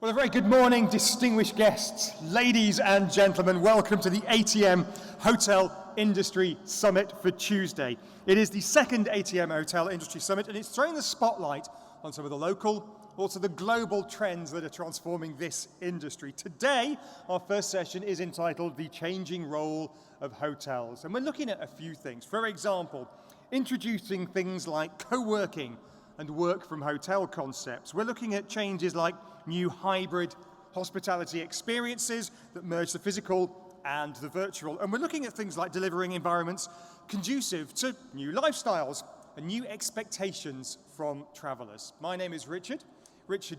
Well, a very good morning, distinguished guests, ladies and gentlemen. Welcome to the ATM Hotel Industry Summit for Tuesday. It is the second ATM Hotel Industry Summit, and it's throwing the spotlight on some of the local, also the global trends that are transforming this industry. Today, our first session is entitled The Changing Role of Hotels, and we're looking at a few things. For example, introducing things like co-working and work from hotel concepts. We're looking at changes like new hybrid hospitality experiences that merge the physical and the virtual. And we're looking at things like delivering environments conducive to new lifestyles and new expectations from travelers. My name is Richard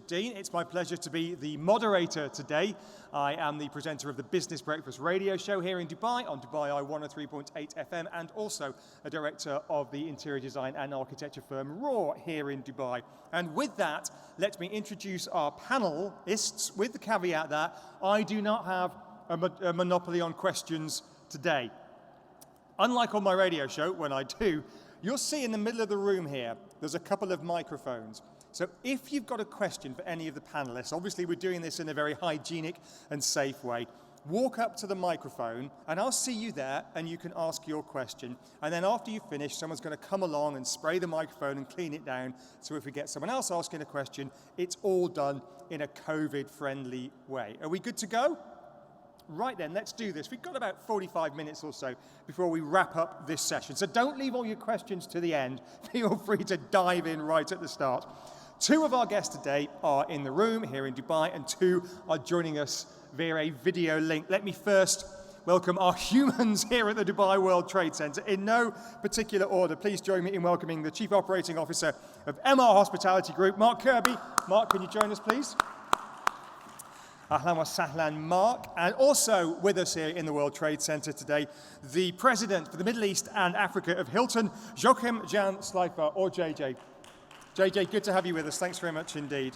Dean. It's my pleasure to be the moderator today. I am the presenter of the Business Breakfast radio show here in Dubai, on Dubai Eye 103.8 FM, and also a director of the interior design and architecture firm Raw here in Dubai. And with that, let me introduce our panelists with the caveat that I do not have a monopoly on questions today. Unlike on my radio show, when I do, you'll see in the middle of the room here, there's a couple of microphones. So if you've got a question for any of the panelists, obviously we're doing this in a very hygienic and safe way, walk up to the microphone and I'll see you there and you can ask your question. And then after you finish, someone's going to come along and spray the microphone and clean it down. So if we get someone else asking a question, it's all done in a COVID-friendly way. Are we good to go? Right then, let's do this. We've got about 45 minutes or so before we wrap up this session. So don't leave all your questions to the end. Feel free to dive in right at the start. Two of our guests today are in the room here in Dubai, and two are joining us via a video link. Let me first welcome our humans here at the Dubai World Trade Center. In no particular order, please join me in welcoming the Chief Operating Officer of MR Hospitality Group, Mark Kirby. Mark, can you join us, please? Ahlan wa sahlan, Mark. And also with us here in the World Trade Center today, the President for the Middle East and Africa of Hilton, Joachim Jan Slijper, or JJ. JJ, good to have you with us. Thanks very much indeed.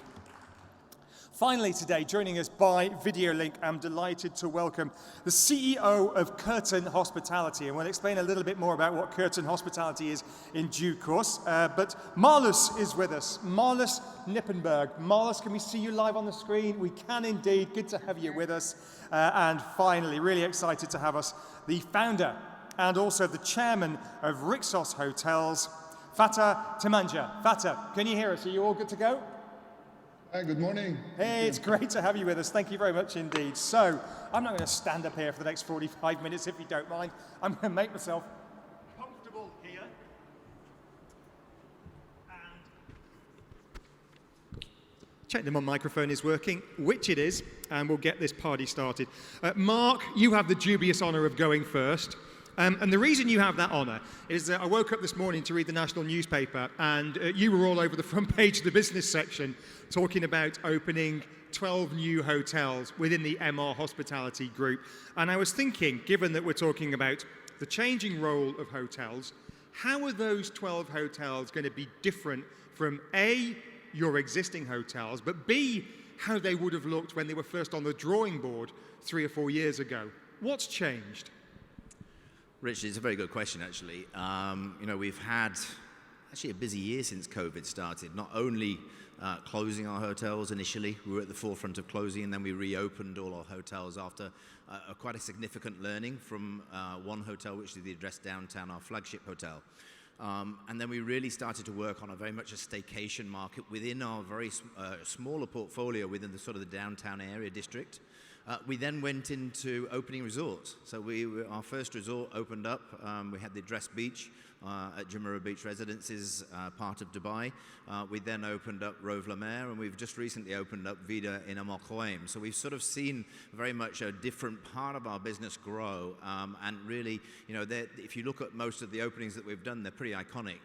Finally today, joining us by video link, I'm delighted to welcome the CEO of Curtin Hospitality, and we'll explain a little bit more about what Curtin Hospitality is in due course. But Marlus is with us, Marlus Nippenberg. Marlus, can we see you live on the screen? We can indeed. Good to have you with us. And finally, really excited to have us, the founder and also the chairman of Rixos Hotels, Fatah Timanja. Fatah, can you hear us? Are you all good to go? Hi, good morning. Hey, it's great to have you with us. Thank you very much indeed. So, I'm not going to stand up here for the next 45 minutes, if you don't mind. I'm going to make myself comfortable here. And check that my microphone is working, which it is, and we'll get this party started. Mark, you have the dubious honor of going first. And the reason you have that honor is that I woke up this morning to read the national newspaper, and you were all over the front page of the business section talking about opening 12 new hotels within the MR Hospitality Group. And I was thinking, given that we're talking about the changing role of hotels, how are those 12 hotels going to be different from A, your existing hotels, but B, how they would have looked when they were first on the drawing board 3 or 4 years ago? What's changed? Rich, it's a very good question, actually. We've had actually a busy year since COVID started. Not only closing our hotels initially, we were at the forefront of closing, and then we reopened all our hotels after quite a significant learning from one hotel, which is the Address Downtown, our flagship hotel. And then we really started to work on a very much a staycation market within our very smaller portfolio within the sort of the downtown area district. We then went into opening resorts. So our first resort opened up. We had the Address Beach at Jumeirah Beach Residences, part of Dubai. We then opened up Rove La Mer, and we've just recently opened up Vida in Al Khoaim. So we've sort of seen very much a different part of our business grow. And really, if you look at most of the openings that we've done, they're pretty iconic.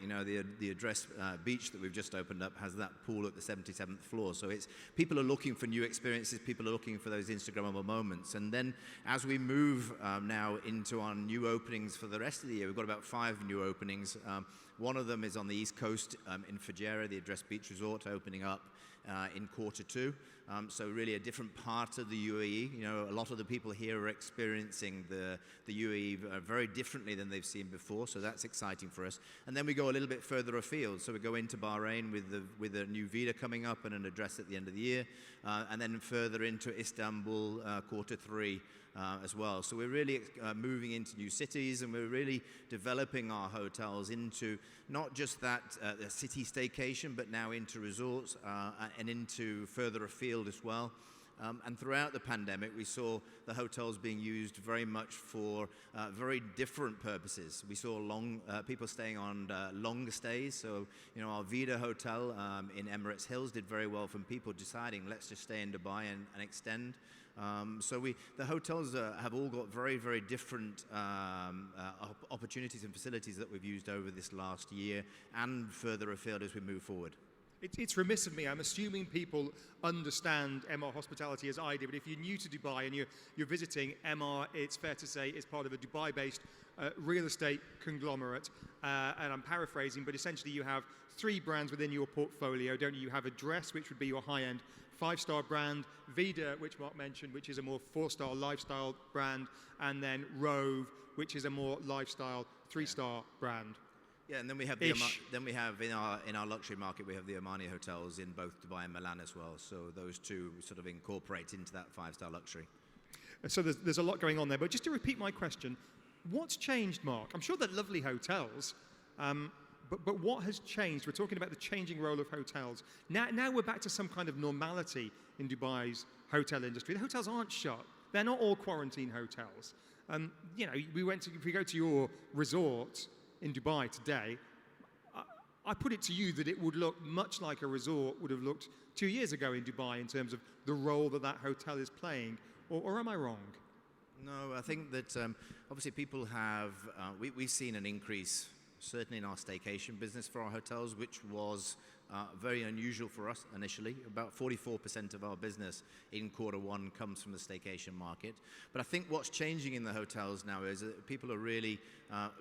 The Address Beach that we've just opened up has that pool at the 77th floor. So people are looking for new experiences. People are looking for those Instagrammable moments. And then as we move now into our new openings for the rest of the year, we've got about 5 new openings. One of them is on the East Coast in Fujairah, the Address Beach Resort, opening up in Q2. So really a different part of the UAE. You know, a lot of the people here are experiencing the UAE very differently than they've seen before, so that's exciting for us. And then we go a little bit further afield. So we go into Bahrain with a new Vida coming up and an address at the end of the year, and then further into Istanbul, Q3 as well. So we're really moving into new cities, and we're really developing our hotels into not just that city staycation, but now into resorts and into further afield as well. And throughout the pandemic, we saw the hotels being used very much for very different purposes. We saw people staying on longer stays. So, you know, our Vida Hotel in Emirates Hills did very well from people deciding, let's just stay in Dubai and extend. So the hotels have all got very, very different opportunities and facilities that we've used over this last year and further afield as we move forward. It's remiss of me. I'm assuming people understand MR Hospitality as I do, but if you're new to Dubai and you're visiting MR, it's fair to say is part of a Dubai-based real estate conglomerate. And I'm paraphrasing, but essentially you have 3 brands within your portfolio, don't you? You have Address, which would be your high-end 5-star brand, Vida, which Mark mentioned, which is a more 4-star lifestyle brand, and then Rove, which is a more lifestyle 3-star brand. Yeah, and then we have in our luxury market, we have the Omani hotels in both Dubai and Milan as well. So those two sort of incorporate into that 5-star luxury. So there's a lot going on there. But just to repeat my question, what's changed, Mark? I'm sure they're lovely hotels, but what has changed? We're talking about the changing role of hotels. Now we're back to some kind of normality in Dubai's hotel industry. The hotels aren't shut. They're not all quarantine hotels. You know, if we go to your resort in Dubai today, I put it to you that it would look much like a resort would have looked 2 years ago in Dubai in terms of the role that hotel is playing, or am I wrong? No, I think that obviously people have, we've seen an increase certainly in our staycation business for our hotels, which was very unusual for us initially. About 44% of our business in Q1 comes from the staycation market. But I think what's changing in the hotels now is that people are really,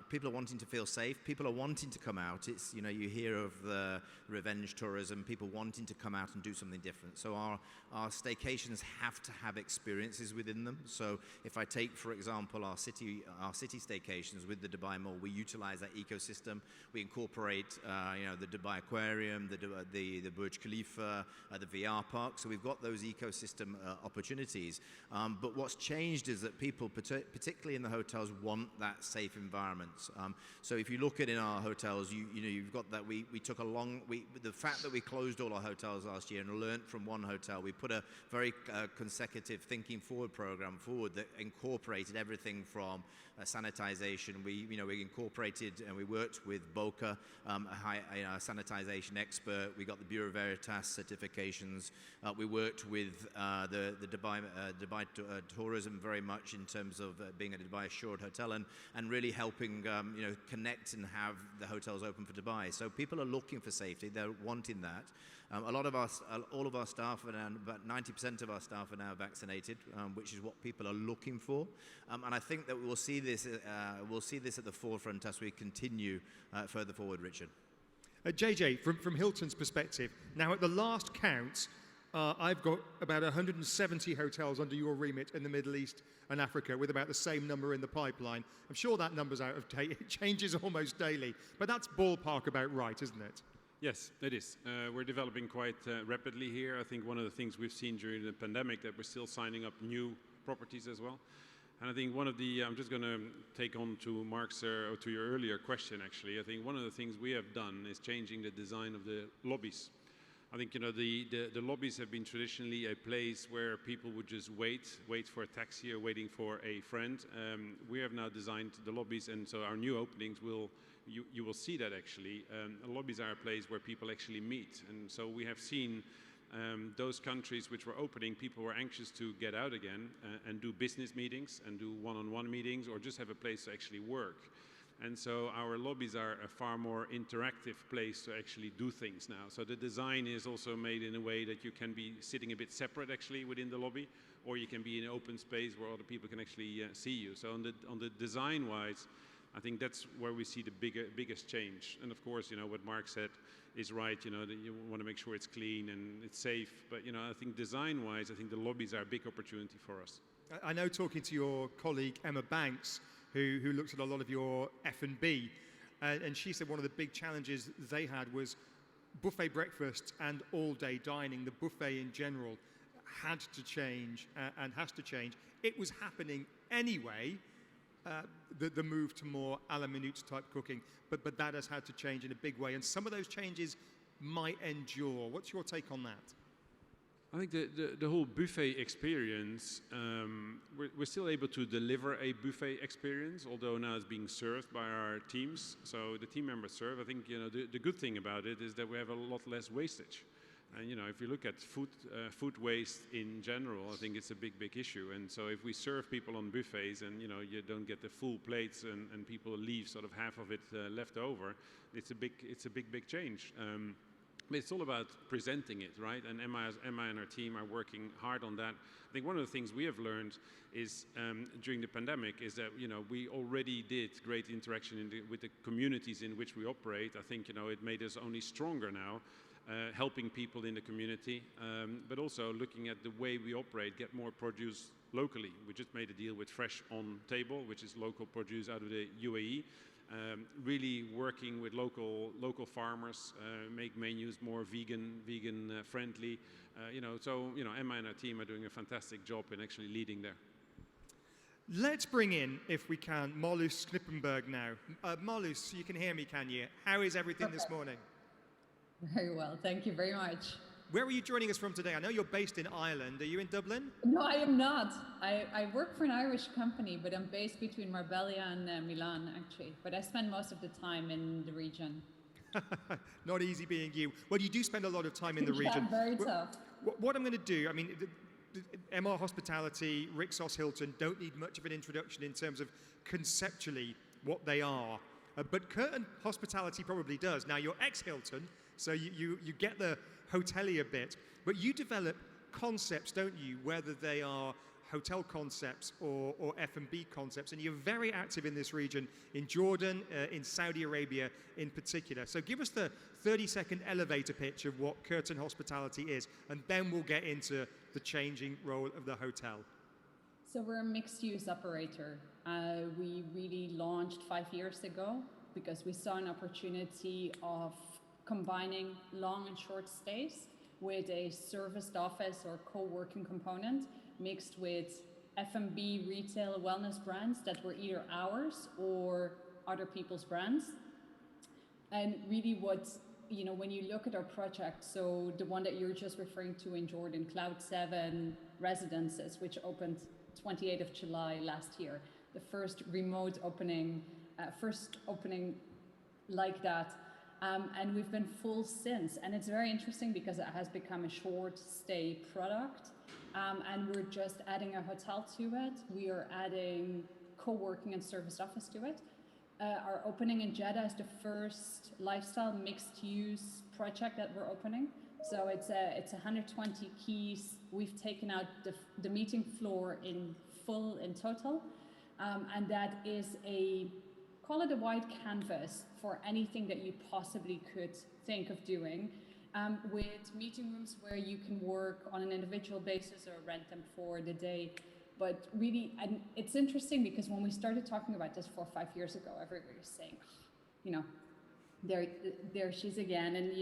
people are wanting to feel safe. People are wanting to come out. It's, you know, you hear of the revenge tourism, people wanting to come out and do something different. So our staycations have to have experiences within them. So if I take, for example, our city staycations with the Dubai Mall, we utilize that ecosystem. We incorporate, you know, the Dubai Aquarium, the Burj Khalifa, the VR park. So we've got those ecosystem opportunities. But what's changed is that people, particularly in the hotels, want that safe environment. So if you look at in our hotels, you know, you've got that we took a long, the fact that we closed all our hotels last year and learned from one hotel, we put a very consecutive thinking forward program forward that incorporated everything from sanitization. We incorporated and we worked with Boca, a sanitization expert. We got the Bureau Veritas certifications. We worked with the Dubai tourism very much in terms of being a Dubai assured hotel and really helping you know, connect and have the hotels open for Dubai. So people are looking for safety. They're wanting that. All of our staff, and about 90% of our staff are now vaccinated, which is what people are looking for. And I think that we'll see this at the forefront as we continue further forward, Richard. JJ, from Hilton's perspective, now at the last count, I've got about 170 hotels under your remit in the Middle East and Africa, with about the same number in the pipeline. I'm sure that number's out of date. It changes almost daily. But that's ballpark about right, isn't it? Yes, it is. We're developing quite rapidly here. I think one of the things we've seen during the pandemic that we're still signing up new properties as well. And I think one of the, I'm just going to take on to Mark's, or to your earlier question actually. I think one of the things we have done is changing the design of the lobbies. I think, you know, the lobbies have been traditionally a place where people would just wait for a taxi or waiting for a friend. We have now designed the lobbies, and so our new openings you will see that actually. The lobbies are a place where people actually meet, and so we have seen those countries which were opening, people were anxious to get out again and do business meetings and do one-on-one meetings or just have a place to actually work. And so our lobbies are a far more interactive place to actually do things now. So the design is also made in a way that you can be sitting a bit separate actually within the lobby, or you can be in an open space where other people can actually see you. So on the design-wise, I think that's where we see the biggest change. And of course, what Mark said is right, that you want to make sure it's clean and it's safe. But, I think design-wise, I think the lobbies are a big opportunity for us. I know, talking to your colleague Emma Banks, who looks at a lot of your F&B, and she said one of the big challenges they had was buffet breakfast and all-day dining. The buffet in general had to change and has to change. It was happening anyway, the move to more a la minute type cooking, but that has had to change in a big way, and some of those changes might endure. What's your take on that? I think the whole buffet experience, we're still able to deliver a buffet experience, although now it's being served by our teams. So the team members serve. I think the good thing about it is that we have a lot less wastage. And if you look at food waste in general, I think it's a big issue. And so if we serve people on buffets and you don't get the full plates and people leave sort of half of it left over, it's a big change. But it's all about presenting it, right? And Emma and her team are working hard on that. I think one of the things we have learned is during the pandemic is that we already did great interaction with the communities in which we operate. I think it made us only stronger now, helping people in the community, but also looking at the way we operate, get more produce locally. We just made a deal with Fresh on Table, which is local produce out of the UAE. Really working with local farmers, make menus more vegan friendly. So Emma and her team are doing a fantastic job in actually leading there. Let's bring in, if we can, Marloes Knippenberg now. Marloes, you can hear me, can you? How is everything this morning? Very well, thank you very much. Where are you joining us from today? I know you're based in Ireland. Are you in Dublin? No, I am not. I work for an Irish company, but I'm based between Marbella and Milan, actually. But I spend most of the time in the region. Not easy being you. Well, you do spend a lot of time in the region. Yeah, very tough. What I'm going to do, I mean, MR Hospitality, Rixos Hilton don't need much of an introduction in terms of conceptually what they are. But Curtin Hospitality probably does. Now, you're ex-Hilton, so you get the hotelier bit, but you develop concepts, don't you, whether they are hotel concepts or F&B concepts, and you're very active in this region, in Jordan, in Saudi Arabia in particular. So give us the 30-second elevator pitch of what Curtin Hospitality is, and then we'll get into the changing role of the hotel. So we're a mixed-use operator. We really launched 5 years ago because we saw an opportunity of combining long and short stays with a serviced office or co-working component mixed with F&B retail wellness brands that were either ours or other people's brands. And really when you look at our project, so the one that you're just referring to in Jordan, Cloud 7 Residences, which opened 28th of July last year, the first remote opening, like that. And we've been full since, and it's very interesting because it has become a short stay product, and we're just adding a hotel to it. We are adding co-working and serviced office to it. Our opening in Jeddah is the first lifestyle mixed use project that we're opening. So it's 120 keys. We've taken out the meeting floor in full in total, and that is call it a wide canvas for anything that you possibly could think of doing, with meeting rooms where you can work on an individual basis or rent them for the day. But really, and it's interesting because when we started talking about this 4 or 5 years ago, everybody was saying, there she's again, and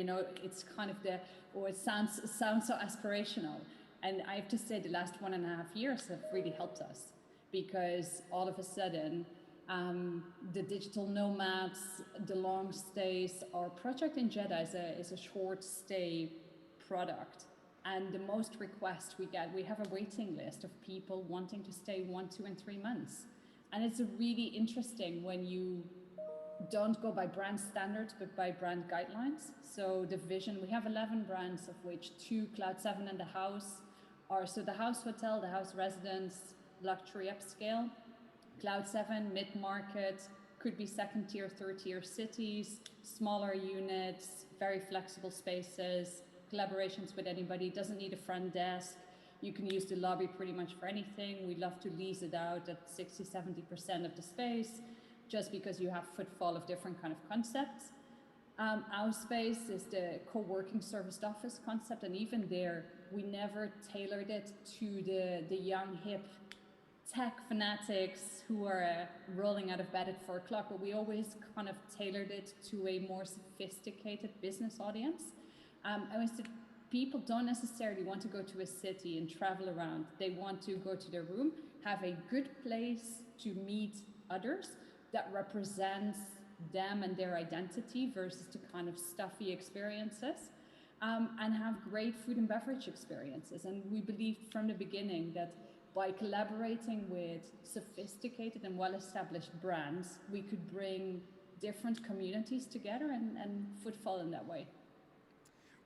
it's kind of it sounds so aspirational. And I have to say the last 1.5 years have really helped us, because all of a sudden, the digital nomads, the long stays, our project in Jeddah is a short stay product. And the most requests we get, we have a waiting list of people wanting to stay 1, 2, and 3 months. And it's really interesting when you don't go by brand standards, but by brand guidelines. So the vision, we have 11 brands, of which 2, Cloud 7 and the House, are so the House Hotel, the House Residence, luxury upscale. Cloud 7, mid-market, could be second tier, third tier cities, smaller units, very flexible spaces, collaborations with anybody, doesn't need a front desk. You can use the lobby pretty much for anything. We love to lease it out at 60-70% of the space. just because you have footfall of different kind of concepts. Our space is the co-working serviced office concept, and even there, we never tailored it to the young, hip tech fanatics who are rolling out of bed at 4 o'clock, but we always kind of tailored it to a more sophisticated business audience. And we said, people don't necessarily want to go to a city and travel around. They want to go to their room, have a good place to meet others that represents them and their identity versus the kind of stuffy experiences, and have great food and beverage experiences. And we believed from the beginning that by collaborating with sophisticated and well-established brands, we could bring different communities together and footfall in that way.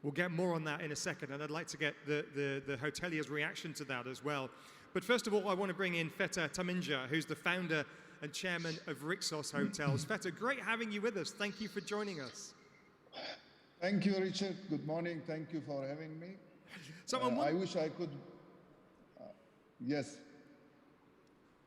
We'll get more on that in a second, and I'd like to get the hoteliers' reaction to that as well. But first of all, I want to bring in Feta Taminja, who's the founder and chairman of Rixos Hotels. Feta, great having you with us. Thank you for joining us. Thank you, Richard. Good morning. Thank you for having me. So I wish I could. Yes.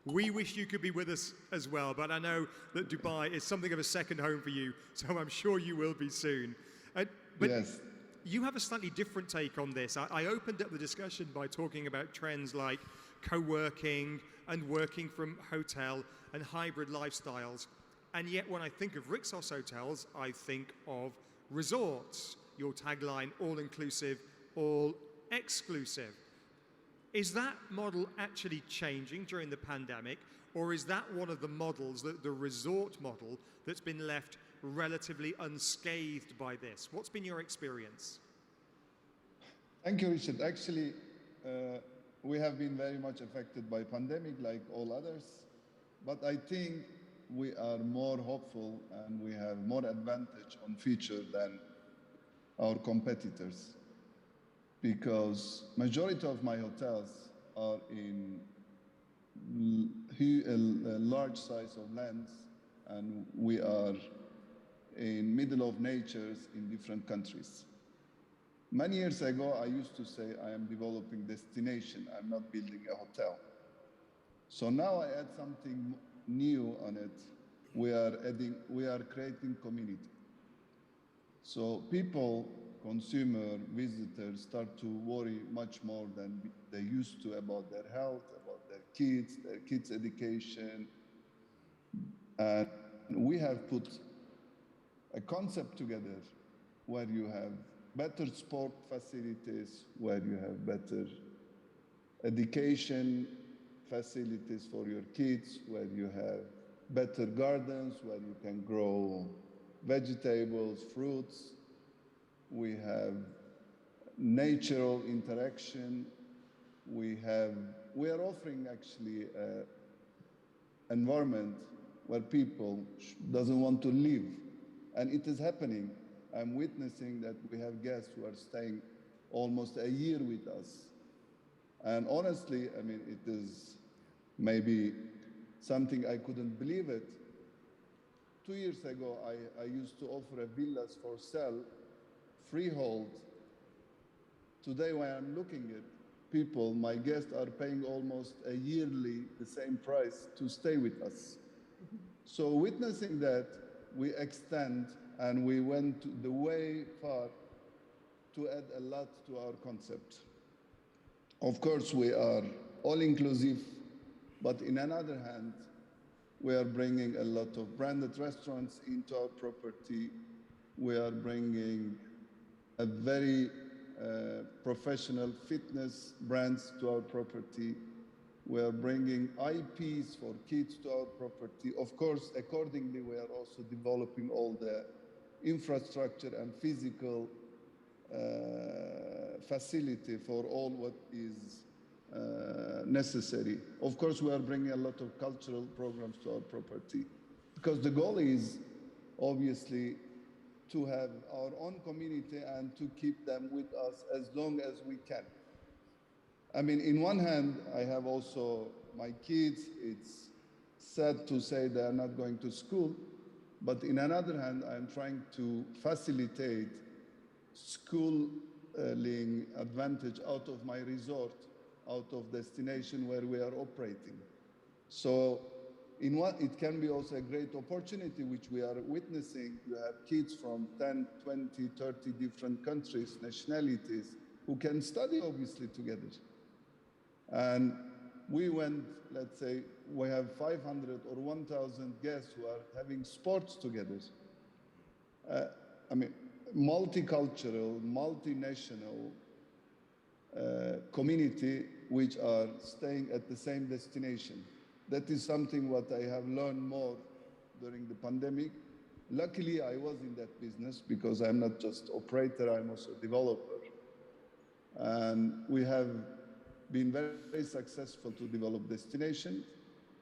We wish you could be with us as well, but I know that Dubai is something of a second home for you, so I'm sure you will be soon. But Yes. you have a slightly different take on this. I opened up the discussion by talking about trends like co-working and working from hotel and hybrid lifestyles. And yet when I think of Rixos Hotels, I think of resorts. Your tagline, all-inclusive, all-exclusive. Is that model actually changing during the pandemic, or is that one of the models, the resort model, that's been left relatively unscathed by this? What's been your experience? Thank you, Richard. Actually, we have been very much affected by pandemic like all others, but I think we are more hopeful and we have more advantage on future than our competitors, because majority of my hotels are in a large size of lands, and we are in middle of natures in different countries. Many years ago, I used to say I am developing destination, I'm not building a hotel. So now I add something new on it. We are creating community. So people, consumer, visitors start to worry much more than they used to about their health, about their kids' education. And we have put a concept together where you have better sport facilities, where you have better education facilities for your kids, where you have better gardens, where you can grow vegetables, fruits. We have natural interaction. We are offering actually an environment where people doesn't want to live. And it is happening. I'm witnessing that we have guests who are staying almost a year with us. And honestly, I mean, it is maybe something I couldn't believe it. 2 years ago, I used to offer a villas for sale, freehold. Today, when I'm looking at people, my guests are paying almost a yearly the same price to stay with us. So witnessing that, we extend and we went the way far to add a lot to our concept. Of course, we are all-inclusive, but in another hand, we are bringing a lot of branded restaurants into our property. We are bringing a very professional fitness brands to our property. We are bringing IPs for kids to our property. Of course, accordingly, we are also developing all the infrastructure and physical facility for all what is necessary. Of course, we are bringing a lot of cultural programs to our property, because the goal is obviously to have our own community and to keep them with us as long as we can. I mean, in one hand, I have also my kids. It's sad to say they are not going to school, but in another hand, I'm trying to facilitate schooling advantage out of my resort, out of destination where we are operating. So it can be also a great opportunity, which we are witnessing. You have kids from 10, 20, 30 different countries, nationalities, who can study obviously together. And we went, let's say, we have 500 or 1,000 guests who are having sports together. Multicultural, multinational community which are staying at the same destination. That is something what I have learned more during the pandemic. Luckily, I was in that business because I'm not just operator, I'm also developer. And we have been very, very successful to develop destinations,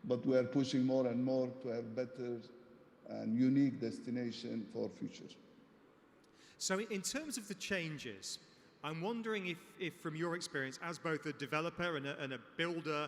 but we are pushing more and more to have better and unique destination for future. So in terms of the changes, I'm wondering if from your experience as both a developer and a builder,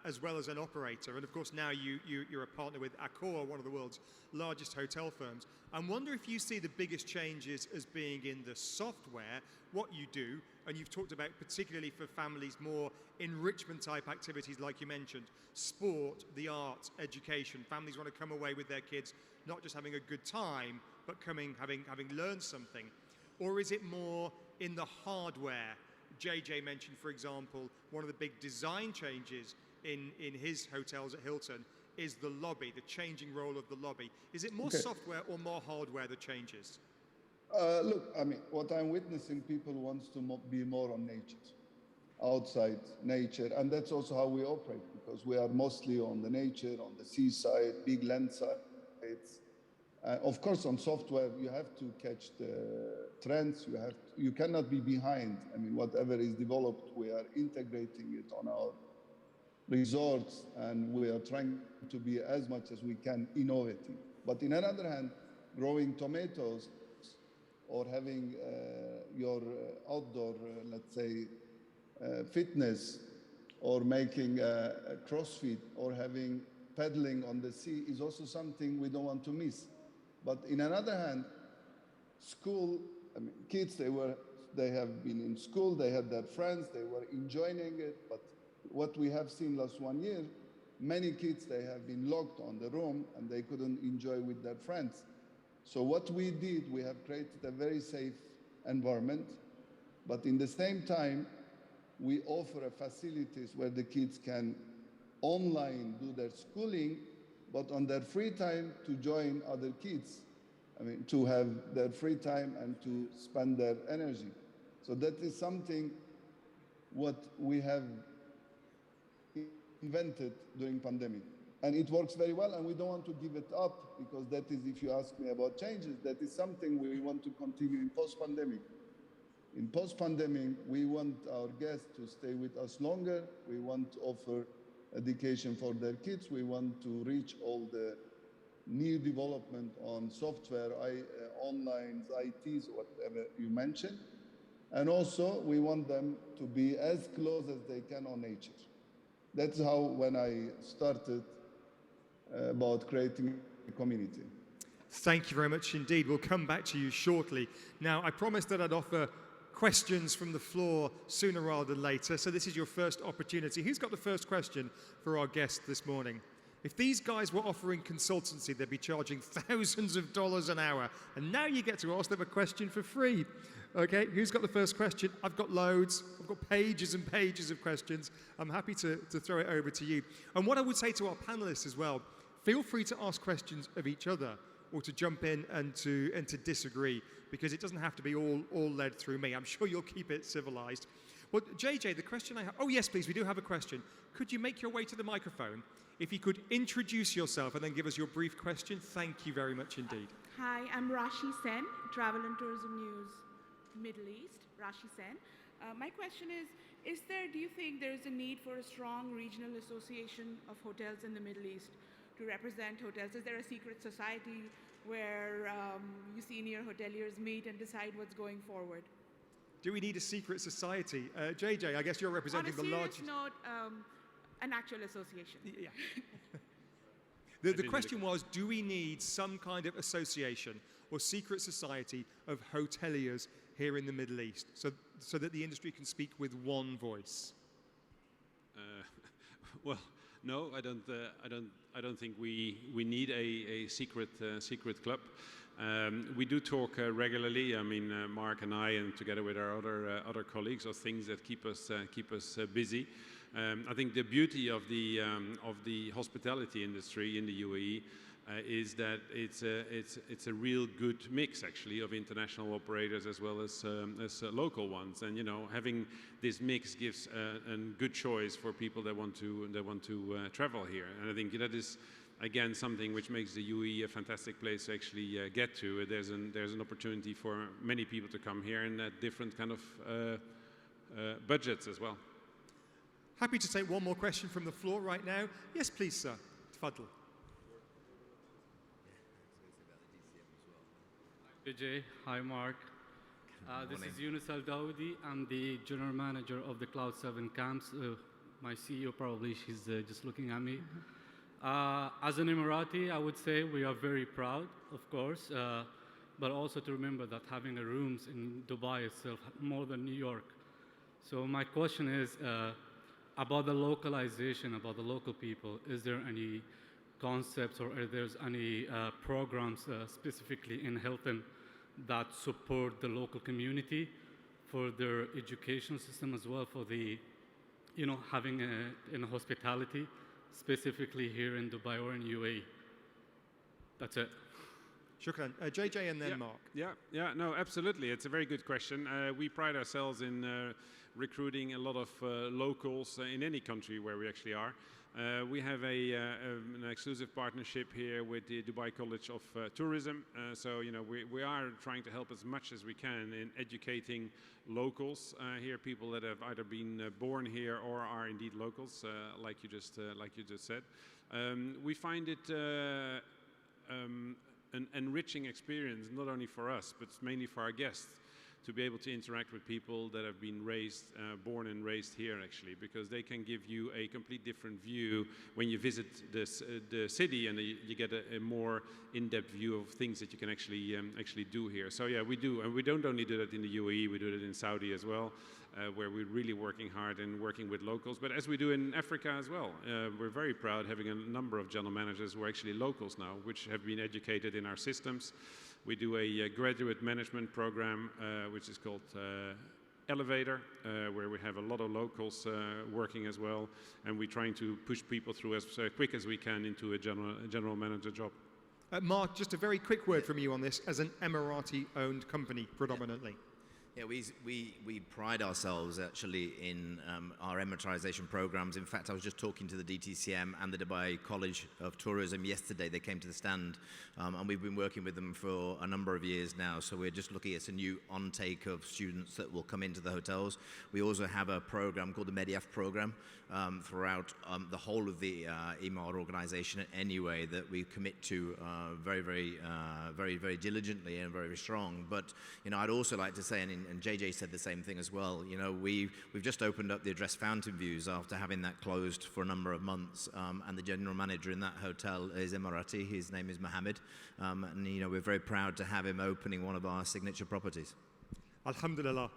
as well as an operator, and of course now you're a partner with Accor, one of the world's largest hotel firms, I wonder if you see the biggest changes as being in the software, what you do, and you've talked about particularly for families more enrichment type activities like you mentioned, sport, the arts, education. Families want to come away with their kids not just having a good time, but having learned something. Or is it more in the hardware? JJ mentioned, for example, one of the big design changes in his hotels at Hilton is the lobby, the changing role of the lobby. Is it more software or more hardware that changes? Look, what I'm witnessing, people wants to be more on nature, outside nature, and that's also how we operate, because we are mostly on the nature, on the seaside, big land sites. Of course, on software, you have to catch the trends. You cannot be behind. Whatever is developed, we are integrating it on our resorts, and we are trying to be as much as we can innovative. But in another hand, growing tomatoes or having your outdoor, let's say, fitness, or making a CrossFit, or having paddling on the sea is also something we don't want to miss. But in another hand, school, kids, they have been in school, they had their friends, they were enjoying it. But what we have seen last 1 year, many kids, they have been locked on the room and they couldn't enjoy with their friends. So what we did, we have created a very safe environment, but in the same time, we offer facilities where the kids can online do their schooling, but on their free time to join other kids. To have their free time and to spend their energy. So that is something what we have invented during pandemic. And it works very well, and we don't want to give it up, because that is, if you ask me about changes, that is something we want to continue in post-pandemic. In post-pandemic, we want our guests to stay with us longer. We want to offer education for their kids. We want to reach all the new development on software, online, ITs, whatever you mentioned. And also, we want them to be as close as they can on nature. That's how, when I started about creating a community. Thank you very much indeed. We'll come back to you shortly. Now, I promised that I'd offer questions from the floor sooner rather than later, so this is your first opportunity. Who's got the first question for our guest this morning? If these guys were offering consultancy, they'd be charging thousands of dollars an hour, and now you get to ask them a question for free. Okay, who's got the first question? I've got loads. I've got pages and pages of questions. I'm happy to throw it over to you. And what I would say to our panelists as well, feel free to ask questions of each other, or to jump in and to disagree, because it doesn't have to be all led through me. I'm sure you'll keep it civilized. Well, JJ, the question I have... Oh, yes, please, we do have a question. Could you make your way to the microphone? If you could introduce yourself and then give us your brief question, thank you very much indeed. Hi, I'm Rashi Sen, Travel and Tourism News, Middle East, Rashi Sen. My question is do you think there is a need for a strong regional association of hotels in the Middle East to represent hotels? Is there a secret society where you senior hoteliers meet and decide what's going forward? Do we need a secret society? JJ, I guess you're representing the largest... On a serious note, an actual association. Yeah. The question was, do we need some kind of association or secret society of hoteliers here in the Middle East so that the industry can speak with one voice? Well, no, I don't think we need a secret club. We do talk regularly. I mean, Mark and I, and together with our other colleagues, of things that keep us busy. I think the beauty of the hospitality industry in the UAE is that it's a real good mix, actually, of international operators as well as local ones. And having this mix gives a good choice for people that want to travel here. And I think that is, again, something which makes the UAE a fantastic place to actually get to. There's an opportunity for many people to come here and at different kind of budgets as well. Happy to take one more question from the floor right now. Yes, please, sir. Tfaddal. JJ, hi Mark. This is Yunus Al Dawoodi. I'm the general manager of the Cloud 7 camps. My CEO probably, she's just looking at me. As an Emirati, I would say we are very proud, of course, but also to remember that having a rooms in Dubai itself more than New York. So my question is about the localization, about the local people. Is there any concepts or are there any programs specifically in Hilton that support the local community for their education system as well, for the, having in hospitality, specifically here in Dubai or in UAE? That's it. Shukran. JJ and then Mark. Yeah, no, absolutely. It's a very good question. We pride ourselves in recruiting a lot of locals in any country where we actually are. We have an exclusive partnership here with the Dubai College of Tourism. So, we are trying to help as much as we can in educating locals here, people that have either been born here or are indeed locals, like you just said. We find it an enriching experience, not only for us, but mainly for our guests, to be able to interact with people that have been born and raised here, actually, because they can give you a complete different view when you visit the city, and you get a more in-depth view of things that you can actually do here. So yeah, we do, and we don't only do that in the UAE, we do it in Saudi as well, where we're really working hard and working with locals, but as we do in Africa as well. We're very proud having a number of general managers who are actually locals now, which have been educated in our systems. We do a graduate management program, which is called Elevator, where we have a lot of locals working as well, and we're trying to push people through as quick as we can into a general manager job. Mark, just a very quick word from you on this as an Emirati-owned company, predominantly. Yeah, we pride ourselves actually in our Emiratization programs. In fact, I was just talking to the DTCM and the Dubai College of Tourism yesterday. They came to the stand, and we've been working with them for a number of years now. So we're just looking at a new on-take of students that will come into the hotels. We also have a program called the MEDIAF program throughout the whole of the Emaar organization anyway, that we commit to very diligently and very strong. But I'd also like to say, and JJ said the same thing as well. We've just opened up the address fountain views after having that closed for a number of months, and the general manager in that hotel is Emirati. His name is Mohammed, and we're very proud to have him opening one of our signature properties. Alhamdulillah.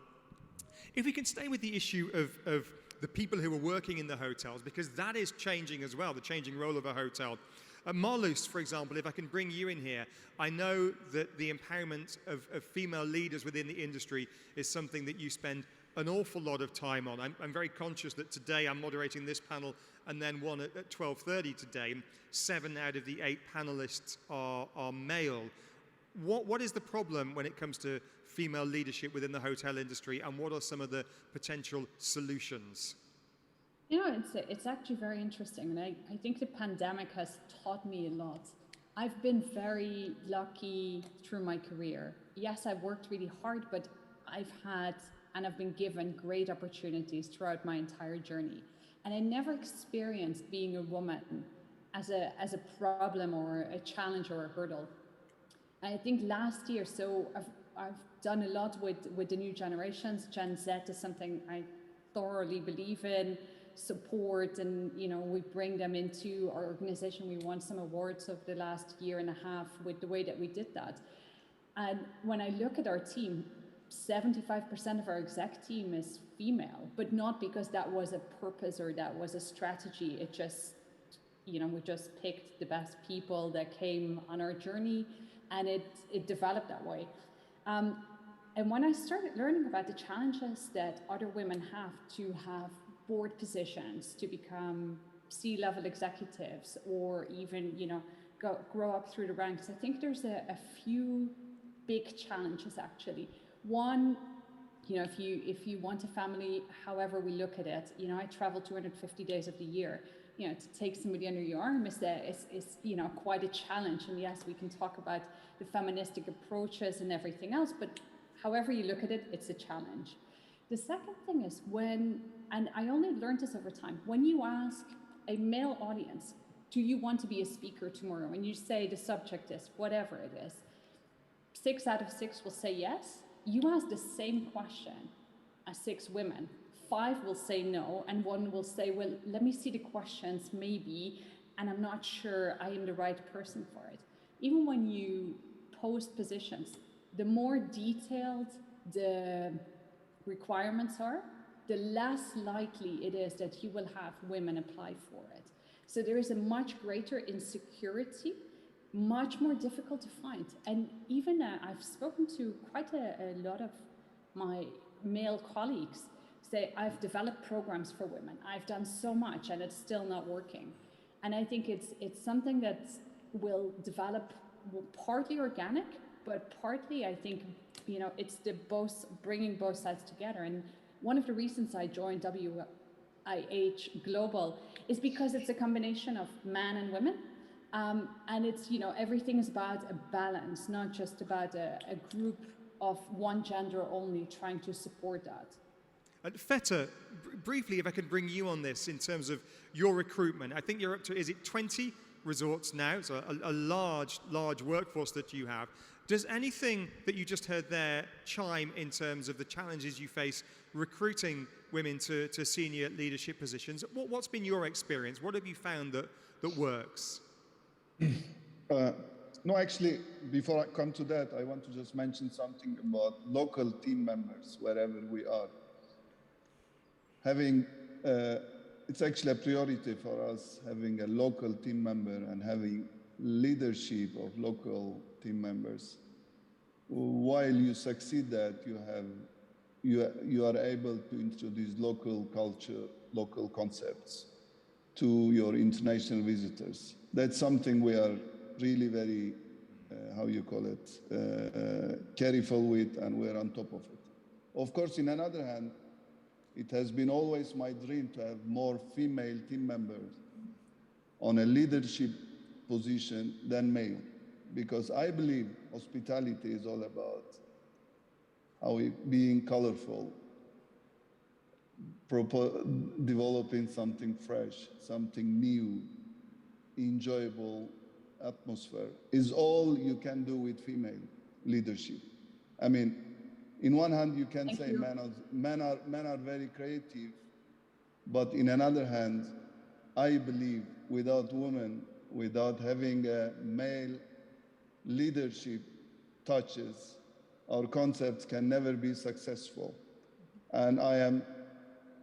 If we can stay with the issue of the people who are working in the hotels, because that is changing as well, the changing role of a hotel. Marloes, for example, if I can bring you in here, I know that the empowerment of female leaders within the industry is something that you spend an awful lot of time on. I'm very conscious that today I'm moderating this panel and then one at 12:30 today. 7 out of the 8 panelists are male. What is the problem when it comes to female leadership within the hotel industry, and what are some of the potential solutions? It's actually very interesting, and I think the pandemic has taught me a lot. I've been very lucky through my career. Yes, I've worked really hard, but I've had and I've been given great opportunities throughout my entire journey. And I never experienced being a woman as a problem or a challenge or a hurdle. And I think last year, so I've done a lot with the new generations. Gen Z is something I thoroughly believe in, support, and we bring them into our organization. We won some awards of the last year and a half with the way that we did that. And when I look at our team, 75% of our exec team is female, but not because that was a purpose or that was a strategy. we just picked the best people that came on our journey, and it developed that way. And when I started learning about the challenges that other women have to have board positions, to become C-level executives, or even, grow up through the ranks, I think there's a few big challenges actually. One, if you want a family, however we look at it, I travel 250 days of the year. To take somebody under your arm is quite a challenge. And yes, we can talk about the feministic approaches and everything else, but however you look at it, it's a challenge. The second thing is and I only learned this over time, when you ask a male audience, do you want to be a speaker tomorrow? And you say the subject is whatever it is, 6 out of 6 will say yes. You ask the same question as 6 women, 5 will say no, and 1 will say, well, let me see the questions maybe, and I'm not sure I am the right person for it. Even when you post positions, the more detailed the requirements are, the less likely it is that you will have women apply for it. So there is a much greater insecurity, much more difficult to find. And even I've spoken to quite a lot of my male colleagues say, I've developed programs for women. I've done so much and it's still not working. And I think it's something that will develop partly organic, but partly I think, it's bringing both sides together. And one of the reasons I joined WIH Global is because it's a combination of men and women. And it's, everything is about a balance, not just about a group of one gender only trying to support that. Feta, briefly, if I can bring you on this in terms of your recruitment. I think you're up to, is it 20 resorts now? So a large workforce that you have. Does anything that you just heard there chime in terms of the challenges you face recruiting women to senior leadership positions? What's been your experience? What have you found that works? No, actually, before I come to that, I want to just mention something about local team members wherever we are. It's actually a priority for us having a local team member and having leadership of local team members. While you succeed that, you are able to introduce local culture, local concepts to your international visitors. That's something we are really very, careful with, and we're on top of it. Of course, in another hand, it has been always my dream to have more female team members on a leadership position than male, because I believe hospitality is all about being colorful, developing something fresh, something new, enjoyable atmosphere is all you can do with female leadership. I mean, in one hand, you can say men are very creative, but in another hand, I believe without women, without having a male leadership touches, our concepts can never be successful. And I am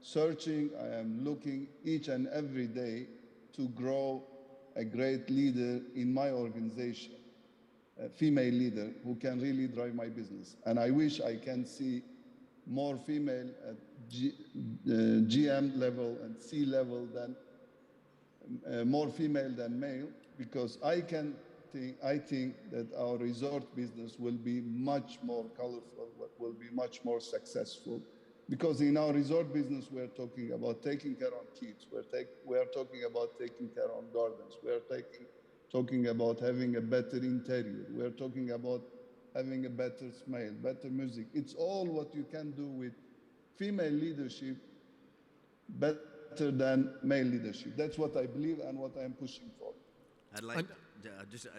searching, I am looking each and every day to grow a great leader in my organization, a female leader who can really drive my business. And I wish I can see more female at GM level and C level than more female than male, because I think that our resort business will be much more colorful, will be much more successful. Because in our resort business, we're talking about taking care of kids. We're talking about taking care of gardens. We're talking about having a better interior. We're talking about having a better smell, better music. It's all what you can do with female leadership better than male leadership. That's what I believe and what I'm pushing for. I'd like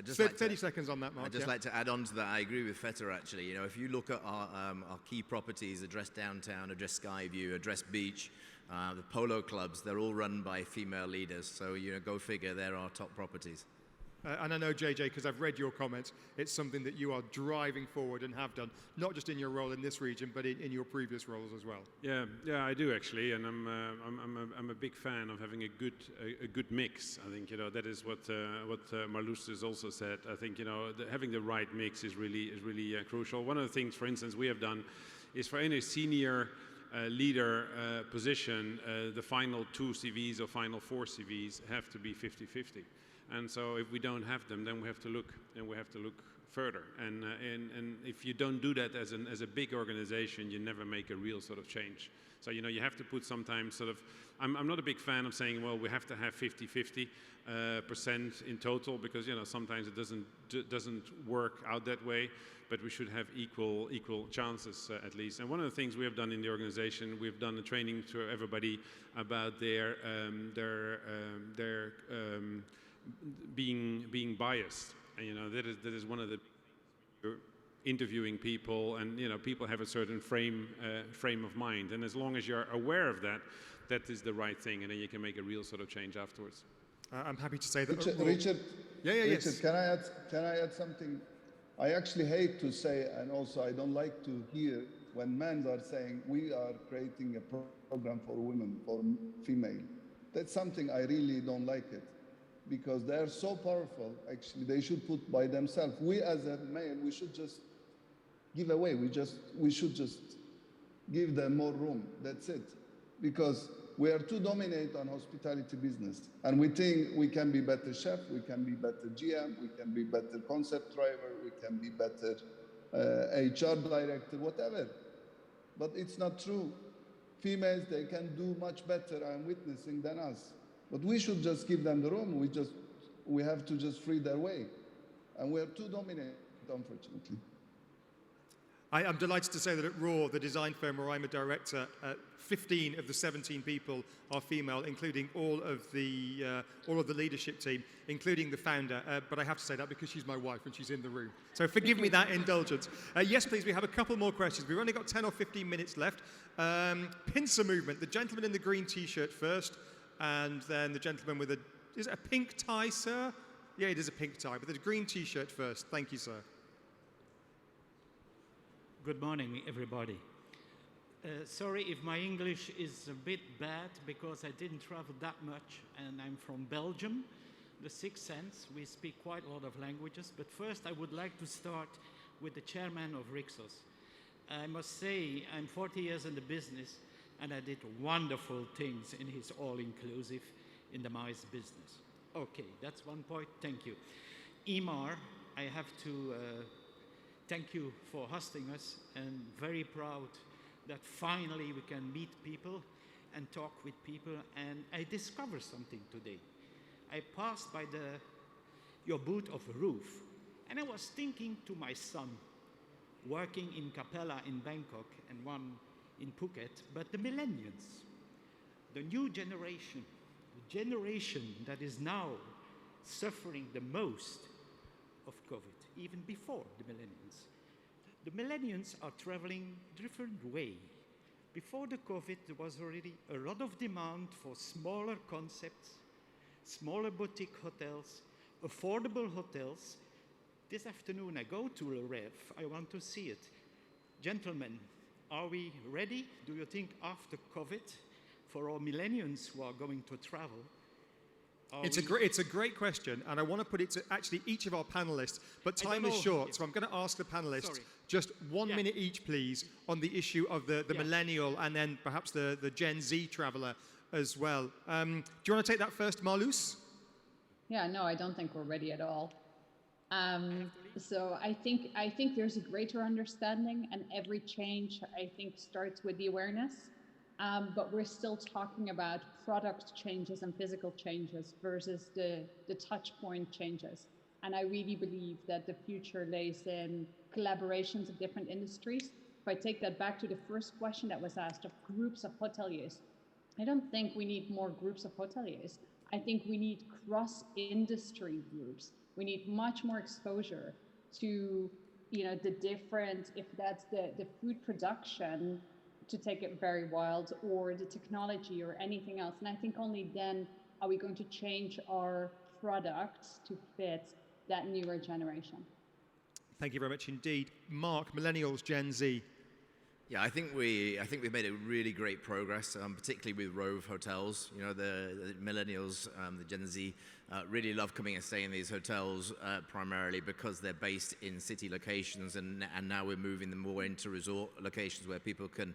30 seconds on that, Mark. I'd just like to add on to that. I agree with Feta, actually. If you look at our key properties, Address Downtown, Address Skyview, Address Beach, the polo clubs, they're all run by female leaders. So, go figure, they're our top properties. And I know, JJ, because I've read your comments, it's something that you are driving forward and have done, not just in your role in this region, but in your previous roles as well. Yeah, I do actually, and I'm a big fan of having a good mix. I think that is what Marloes has also said. I think having the right mix is really crucial. One of the things, for instance, we have done is for any senior leader position, the final 2 CVs or final 4 CVs have to be 50-50. And so if we don't have them, then we have to look, and we have to look further. And if you don't do that as a big organization, you never make a real sort of change. So you have to put sometimes sort of. I'm not a big fan of saying, well, we have to have 50-50% in total, because sometimes it doesn't work out that way. But we should have equal chances at least. And one of the things we have done in the organization, we've done a training to everybody about their being biased. And that is one of the interviewing people, and people have a certain frame of mind. And as long as you're aware of that, that is the right thing, and then you can make a real sort of change afterwards. I'm happy to say that. Richard, yes. Richard, can I add something? I actually hate to say, and also I don't like to hear when men are saying we are creating a program for women, for female. That's something I really don't like it, because they are so powerful. Actually, they should put by themselves. We as a male, we should just give away. We should just give them more room. That's it, because we are too dominant on hospitality business, and we think we can be better chef, we can be better GM, we can be better concept driver, we can be better HR director, whatever. But it's not true. Females, they can do much better, I'm witnessing, than us. But we should just give them the room. We have to just free their way, and we are too dominant, unfortunately. I'm delighted to say that at Raw, the design firm where I'm a director, 15 of the 17 people are female, including all of the leadership team, including the founder. But I have to say that because she's my wife and she's in the room. So forgive me that indulgence. Yes, please, we have a couple more questions. We've only got 10 or 15 minutes left. Pincer movement, the gentleman in the green T-shirt first, and then the gentleman with is it a pink tie, sir? Yeah, it is a pink tie, but the green T-shirt first. Thank you, sir. Good morning, everybody. Sorry if my English is a bit bad, because I didn't travel that much, and I'm from Belgium, the Sixth Sense. We speak quite a lot of languages, but first I would like to start with the chairman of Rixos. I must say, I'm 40 years in the business, and I did wonderful things in his all-inclusive in the mice business. Okay, that's one point. Thank you. Imar, I have to thank you for hosting us, and very proud that finally we can meet people and talk with people. And I discovered something today. I passed by your booth of Roof, and I was thinking to my son, working in Capella in Bangkok and one in Phuket, but the millennials, the new generation, the generation that is now suffering the most of COVID, even before the millennials. The millennials are traveling different way. Before the COVID, there was already a lot of demand for smaller concepts, smaller boutique hotels, affordable hotels. This afternoon I go to Le Rêve. I want to see it. Gentlemen, are we ready, do you think, after COVID, for our millennials who are going to travel? It's a great question, and I want to put it to actually each of our panelists, but time is short, so I'm going to ask the panelists just 1 minute each, please, on the issue of the millennial and then perhaps the Gen Z traveler as well. Do you want to take that first, Marloes? Yeah, no, I don't think we're ready at all. So I think there's a greater understanding, and every change, I think, starts with the awareness. But we're still talking about product changes and physical changes versus the touch point changes. And I really believe that the future lays in collaborations of different industries. If I take that back to the first question that was asked of groups of hoteliers, I don't think we need more groups of hoteliers. I think we need cross-industry groups. We need much more exposure to, the different, if that's the food production, to take it very wild, or the technology or anything else. And I think only then are we going to change our products to fit that newer generation. Thank you very much indeed. Mark, millennials, Gen Z. Yeah, I think we've made a really great progress, particularly with Rove hotels. You know, the millennials, the Gen Z, really love coming and staying in these hotels primarily because they're based in city locations, and now we're moving them more into resort locations where people can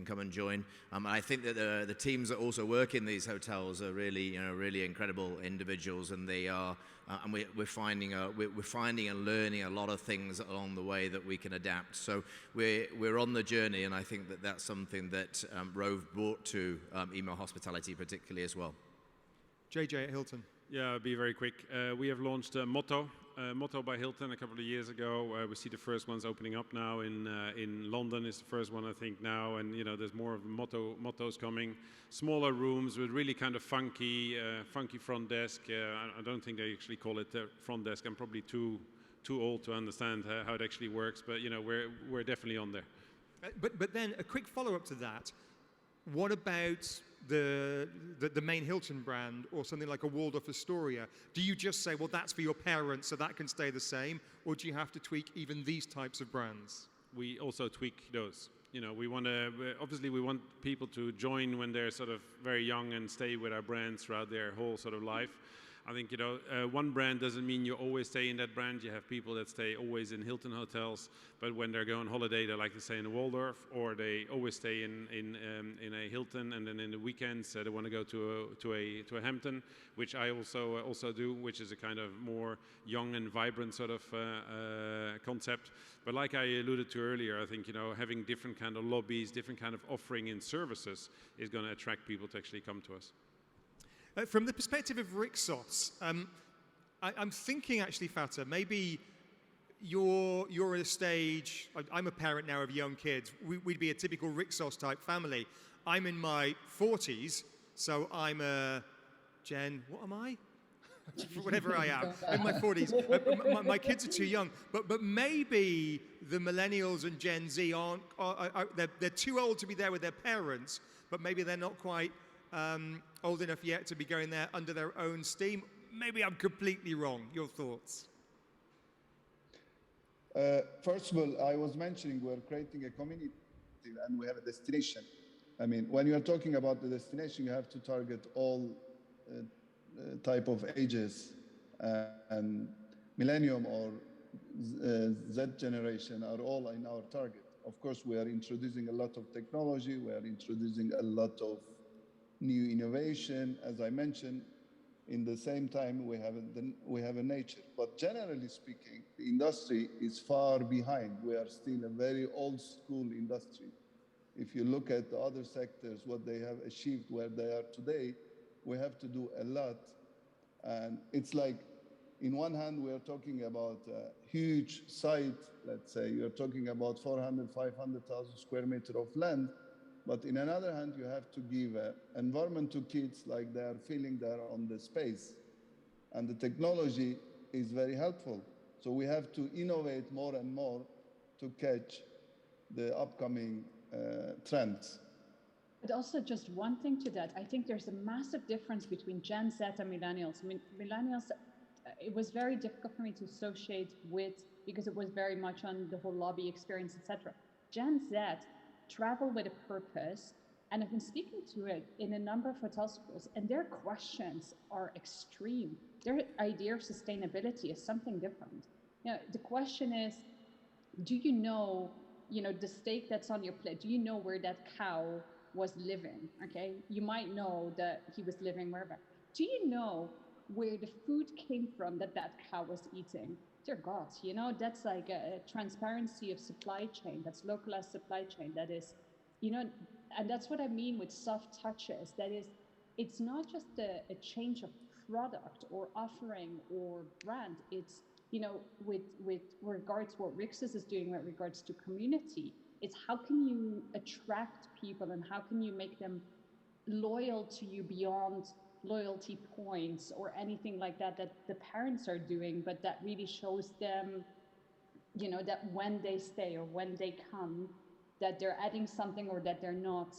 come and join. And I think that the teams that also work in these hotels are really, really incredible individuals, and they are. And we're finding and learning a lot of things along the way that we can adapt. So we're on the journey, and I think that that's something that Rove brought to email hospitality particularly as well. JJ at Hilton. Yeah, I'll be very quick. We have launched Motto by Hilton a couple of years ago. We see the first ones opening up now in London is the first one I think now, and there's more of mottos coming. Smaller rooms with really kind of funky front desk. I don't think they actually call it front desk. I'm probably too old to understand how it actually works, but we're definitely on there. But then a quick follow-up to that. What about the main Hilton brand or something like a Waldorf Astoria? Do you just say, well, that's for your parents, so that can stay the same, or do you have to tweak even these types of brands? We also tweak those. We want people to join when they're sort of very young and stay with our brands throughout their whole sort of life. I think, one brand doesn't mean you always stay in that brand. You have people that stay always in Hilton hotels, but when they're going on holiday, they like to stay in a Waldorf, or they always stay in a Hilton, and then in the weekends they want to go to a Hampton, which I also do, which is a kind of more young and vibrant sort of concept. But like I alluded to earlier, I think having different kind of lobbies, different kind of offering in services is going to attract people to actually come to us. From the perspective of Rixos, I'm thinking actually, Fatah, maybe you're at a stage. I'm a parent now of young kids. We'd be a typical Rixos type family. I'm in my 40s, so I'm a Gen. What am I? Whatever I am, in my 40s. My kids are too young, but maybe the millennials and Gen Z aren't. They're too old to be there with their parents, but maybe they're not quite old enough yet to be going there under their own steam. Maybe I'm completely wrong. Your thoughts? First of all, I was mentioning we're creating a community and we have a destination. I mean, when you are talking about the destination, you have to target all type of ages, and millennium or Z generation are all in our target. Of course, we are introducing a lot of technology. We are introducing a lot of new innovation, as I mentioned. In the same time, we have a nature. But generally speaking, the industry is far behind. We are still a very old school industry. If you look at the other sectors, what they have achieved where they are today, we have to do a lot. And it's like, in one hand, we are talking about a huge site. Let's say you're talking about 400, 500,000 square meters of land. But in another hand, you have to give an environment to kids like they are feeling they're on the space. And the technology is very helpful. So we have to innovate more and more to catch the upcoming trends. But also just one thing to that, I think there's a massive difference between Gen Z and millennials. I mean, millennials, it was very difficult for me to associate with, because it was very much on the whole lobby experience, etc. Gen Z travel with a purpose, and I've been speaking to it in a number of hotel schools, and their questions are extreme. Their idea of sustainability is something different. The question is, do you know, the steak that's on your plate? Do you know where that cow was living? Okay, you might know that he was living wherever. Do you know where the food came from that cow was eating? Dear God, that's like a transparency of supply chain. That's localized supply chain. That is, and that's what I mean with soft touches. That is, it's not just a change of product or offering or brand. It's, with regards to what Rixos is doing with regards to community, it's how can you attract people and how can you make them loyal to you beyond loyalty points or anything like that the parents are doing, but that really shows them, that when they stay or when they come, that they're adding something or that they're not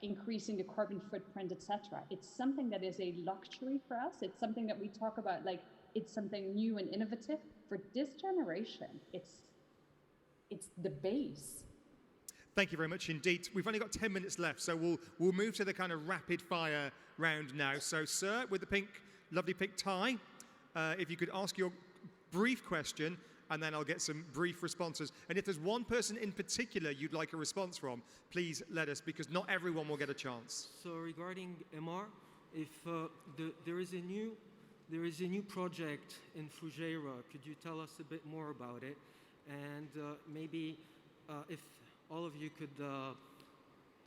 increasing the carbon footprint, etc. It's something that is a luxury for us. It's something that we talk about like it's something new and innovative. For this generation, it's the base. Thank you very much indeed. We've only got 10 minutes left, so we'll move to the kind of rapid fire round now. So, sir, with the lovely pink tie, if you could ask your brief question, and then I'll get some brief responses. And if there's one person in particular you'd like a response from, please let us, because not everyone will get a chance. So regarding MR, if there is a new project in Fujairah, could you tell us a bit more about it? And maybe if all of you could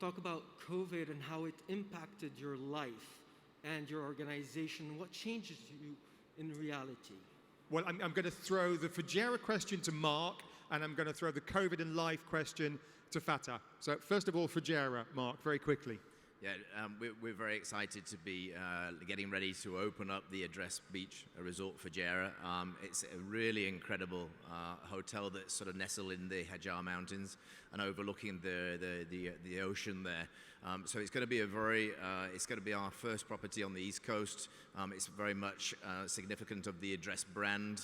talk about COVID and how it impacted your life and your organization, what changes you in reality? Well, I'm going to throw the Fujairah question to Mark, and I'm going to throw the COVID and life question to Fatah. So first of all, Fujairah, Mark, very quickly. Yeah, we're very excited to be getting ready to open up the Address Beach Resort Fujairah. It's a really incredible hotel that's sort of nestled in the Hajar Mountains and overlooking the ocean there. So it's going to be it's going to be our first property on the East Coast. It's very much significant of the Address brand.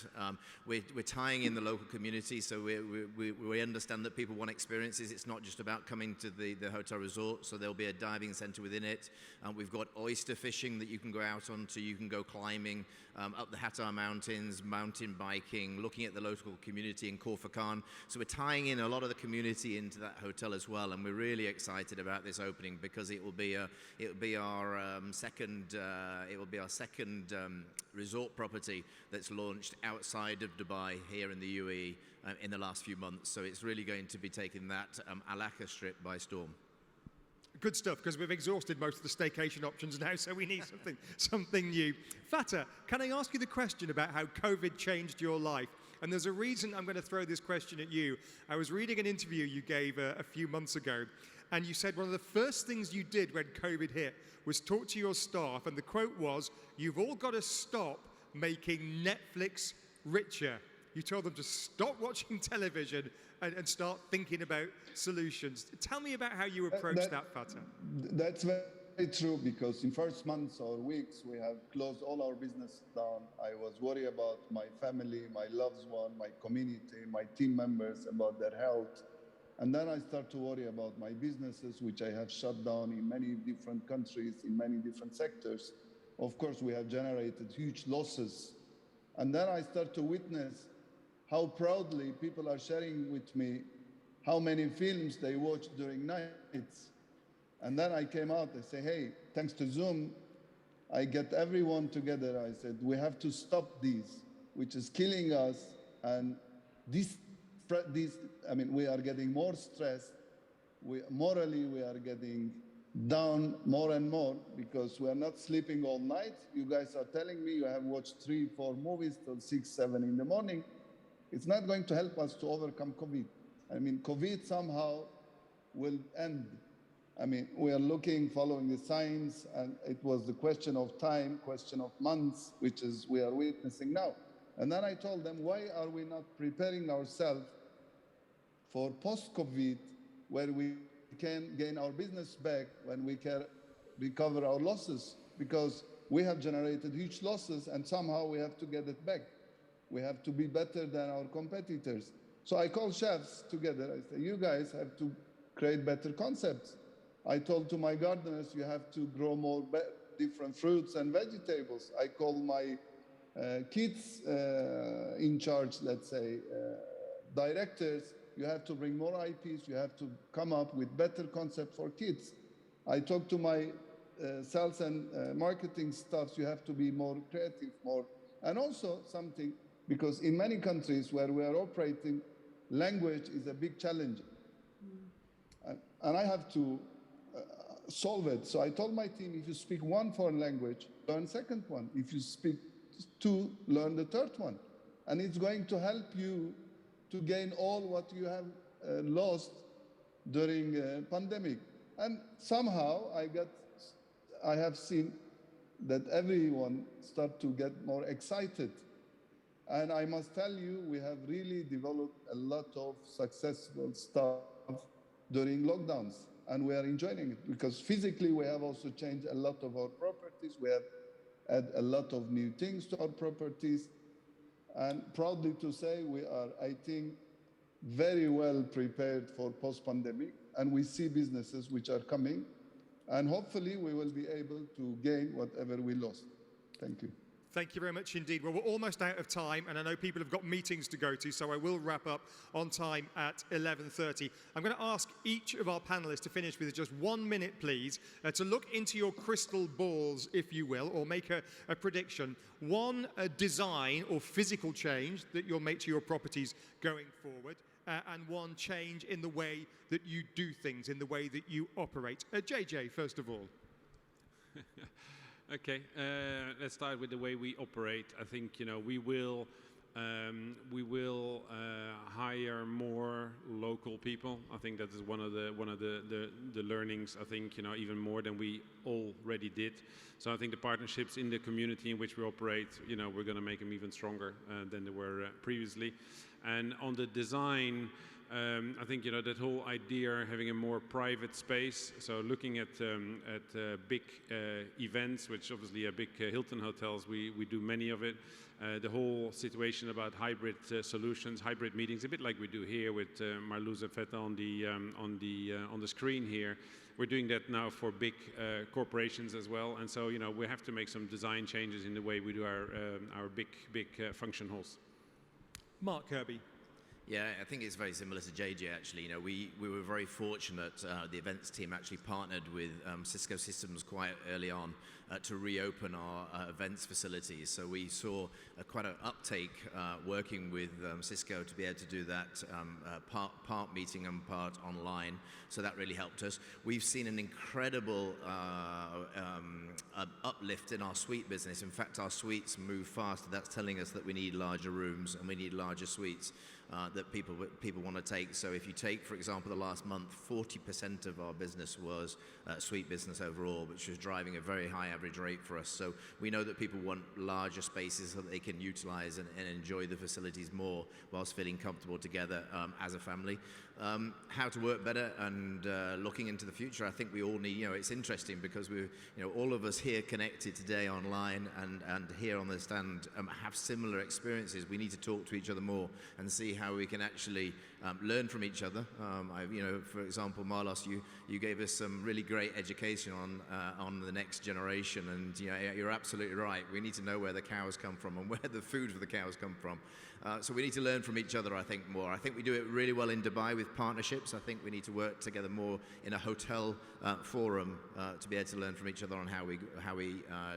We're tying in the local community, so we understand that people want experiences. It's not just about coming to the hotel resort, so there'll be a diving center within it. We've got oyster fishing that you can go out onto. You can go climbing up the Hatar Mountains, mountain biking, looking at the local community in Corfachan. So we're tying in a lot of the community into that hotel as well, and we're really excited about this opening because it will be our second resort property that's launched outside of Dubai here in the UAE in the last few months. So it's really going to be taking that Al-Aqsa Strip by storm. Good stuff, because we've exhausted most of the staycation options now, so we need something new. Fatah, can I ask you the question about how COVID changed your life? And there's a reason I'm going to throw this question at you. I was reading an interview you gave a few months ago, and you said one of the first things you did when COVID hit was talk to your staff, and the quote was, "You've all got to stop making Netflix richer." You told them to stop watching television and start thinking about solutions. Tell me about how you approached that, Fatah. That's very true, because in first months or weeks, we have closed all our business down. I was worried about my family, my loved one, my community, my team members, about their health. And then I start to worry about my businesses, which I have shut down in many different countries, in many different sectors. Of course, we have generated huge losses. And then I start to witness how proudly people are sharing with me how many films they watch during nights. And then I came out, I say, hey, thanks to Zoom, I get everyone together. I said, we have to stop these, which is killing us. And we are getting more stressed. Morally, we are getting down more and more because we are not sleeping all night. You guys are telling me you have watched 3, 4 movies till 6, 7 in the morning. It's not going to help us to overcome COVID. COVID somehow will end. We are following the science, and it was the question of time, question of months, which is we are witnessing now. And then I told them, why are we not preparing ourselves for post-COVID, where we can gain our business back, when we can recover our losses? Because we have generated huge losses, and somehow we have to get it back. We have to be better than our competitors. So I call chefs together. I say, you guys have to create better concepts. I told to my gardeners, you have to grow more different fruits and vegetables. I call my kids in charge, let's say, directors, you have to bring more IPs, you have to come up with better concepts for kids. I talk to my sales and marketing staffs, you have to be more creative, and also something, because in many countries where we are operating, language is a big challenge. And I have to solve it. So I told my team, if you speak 1 foreign language, learn second one. If you speak 2, learn the third one. And it's going to help you to gain all what you have lost during pandemic. And somehow I have seen that everyone start to get more excited. And I must tell you, we have really developed a lot of successful stuff during lockdowns. and we are enjoying it because physically we have also changed a lot of our properties. We have added a lot of new things to our properties, and proudly to say we are, I think, very well prepared for post-pandemic, and we see businesses which are coming, and hopefully we will be able to gain whatever we lost. Thank you. Thank you very much indeed. Well, we're almost out of time, and I know people have got meetings to go to, so I will wrap up on time at 11:30. I'm going to ask each of our panelists to finish with just 1 minute, please, to look into your crystal balls, if you will, or make a prediction. One design or physical change that you'll make to your properties going forward, and one change in the way that you do things, in the way that you operate. JJ, first of all. Okay, let's start with the way we operate. I think we will hire more local people. I think that is one of the learnings. I think even more than we already did. So I think the partnerships in the community in which we operate, we're going to make them even stronger than they were previously. And on the design, I think that whole idea of having a more private space. So looking at big events, which obviously are big Hilton hotels, we do many of it. The whole situation about hybrid solutions, hybrid meetings, a bit like we do here with Marloes and Feta on the screen here. We're doing that now for big corporations as well, and so we have to make some design changes in the way we do our big function halls. Mark Kirby. Yeah, I think it's very similar to JJ actually. We were very fortunate, the events team actually partnered with Cisco Systems quite early on to reopen our events facilities. So we saw quite an uptake working with Cisco to be able to do that part meeting and part online. So that really helped us. We've seen an incredible uplift in our suite business. In fact, our suites move faster. That's telling us that we need larger rooms and we need larger suites. That people want to take. So if you take, for example, the last month, 40% of our business was suite business overall, which was driving a very high average rate for us. So we know that people want larger spaces so that they can utilize and enjoy the facilities more whilst feeling comfortable together as a family. How to work better and looking into the future, I think we all need, it's interesting because we're, all of us here connected today online and here on the stand have similar experiences. We need to talk to each other more and see how we can actually learn from each other. For example, Marlos, you gave us some really great education on the next generation, and you're absolutely right. We need to know where the cows come from and where the food for the cows come from. So we need to learn from each other, I think, more. I think we do it really well in Dubai with partnerships. I think we need to work together more in a hotel forum to be able to learn from each other on how we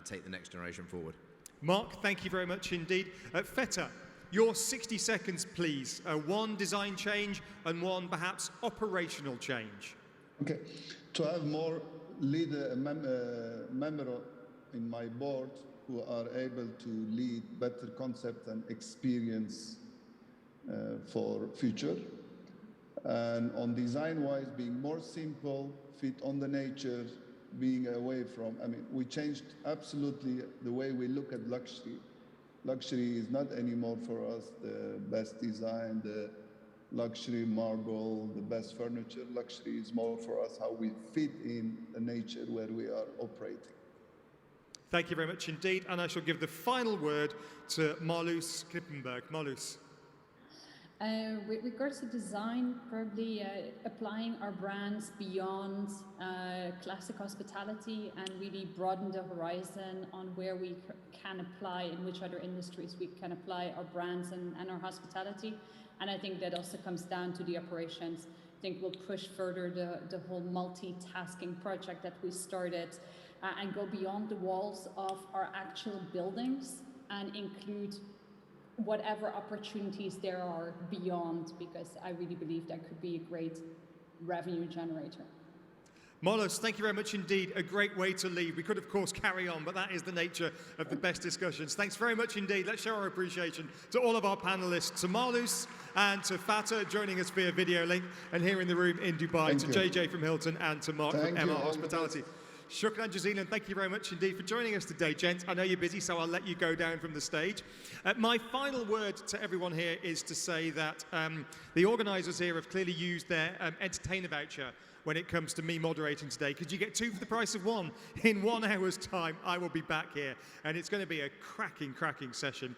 take the next generation forward. Mark, thank you very much indeed. Feta, your 60 seconds, please. One design change and one perhaps operational change. Okay. To have more members in my board who are able to lead better concept and experience for future. And on design-wise, being more simple, fit on the nature, being away from, we changed absolutely the way we look at luxury. Luxury is not anymore for us the best design, the luxury marble, the best furniture. Luxury is more for us how we fit in the nature where we are operating. Thank you very much indeed. And I shall give the final word to Marloes Klippenberg. Marloes. With regards to design, probably applying our brands beyond classic hospitality and really broaden the horizon on where we can apply, in which other industries we can apply our brands and our hospitality. And I think that also comes down to the operations. I think we'll push further the whole multitasking project that we started and go beyond the walls of our actual buildings and include whatever opportunities there are beyond, because I really believe that could be a great revenue generator. Marloes, thank you very much indeed. A great way to leave. We could, of course, carry on, but that is the nature of the best discussions. Thanks very much indeed. Let's show our appreciation to all of our panelists, to Marloes and to Fata joining us via video link, and here in the room in Dubai, to JJ from Hilton and to Mark from MR Hospitality. Shukran jazilan, thank you very much indeed for joining us today, gents. I know you're busy, so I'll let you go down from the stage. My final word to everyone here is to say that the organisers here have clearly used their entertainer voucher when it comes to me moderating today, because you get 2 for the price of 1. In 1 hour's time, I will be back here, and it's going to be a cracking session.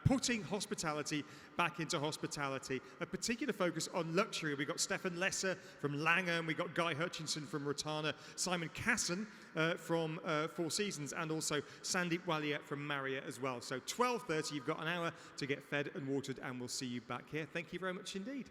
Putting hospitality back into hospitality, a particular focus on luxury. We've got Stefan Lesser from Langham, we've got Guy Hutchinson from Rotana, Simon Casson from Four Seasons, and also Sandeep Walia from Marriott as well. So 12:30, you've got an hour to get fed and watered, and we'll see you back here. Thank you very much indeed.